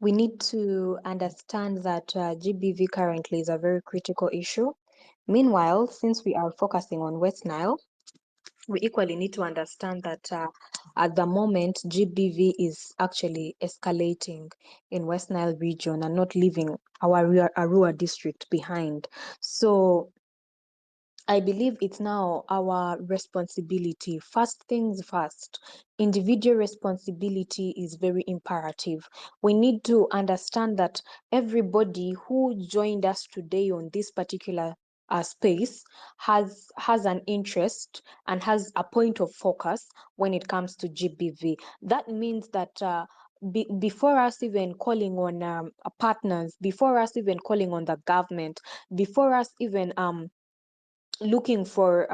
We need to understand that GBV currently is a very critical issue. Meanwhile, since we are focusing on West Nile, we equally need to understand that at the moment, GBV is actually escalating in West Nile region and not leaving our Arua district behind. So I believe it's now our responsibility. First things first, individual responsibility is very imperative. We need to understand that everybody who joined us today on this particular space has an interest and has a point of focus when it comes to GBV. That means that before us even calling on partners, before us even calling on the government, before us even looking for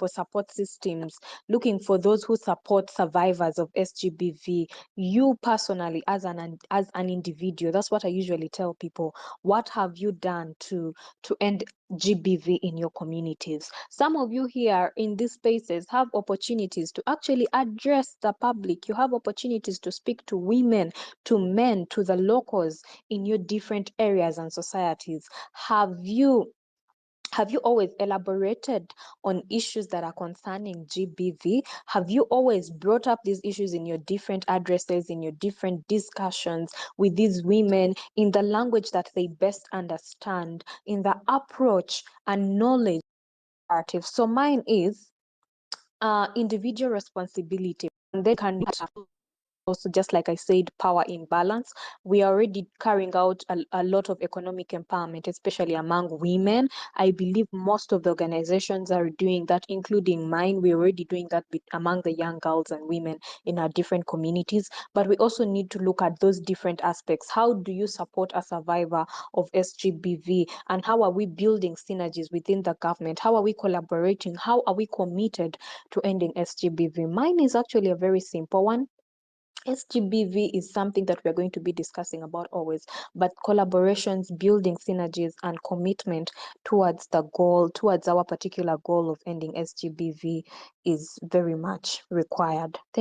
support systems, looking for those who support survivors of SGBV. You personally, as an individual, that's what I usually tell people. What have you done to end GBV in your communities? Some of you here in these spaces have opportunities to actually address the public. You have opportunities to speak to women, to men, to the locals in your different areas and societies. Have you always elaborated on issues that are concerning GBV? Have you always brought up these issues in your different addresses, in your different discussions with these women in the language that they best understand, in the approach and knowledge narrative? So mine is individual responsibility. And they can also, just like I said, power imbalance. We are already carrying out a lot of economic empowerment, especially among women. I believe most of the organizations are doing that, including mine. We're already doing that among the young girls and women in our different communities. But we also need to look at those different aspects. How do you support a survivor of SGBV? And how are we building synergies within the government? How are we collaborating? How are we committed to ending SGBV? Mine is actually a very simple one. SGBV is something that we're going to be discussing about always, but collaborations, building synergies, and commitment towards the goal, towards our particular goal of ending SGBV is very much required. Thank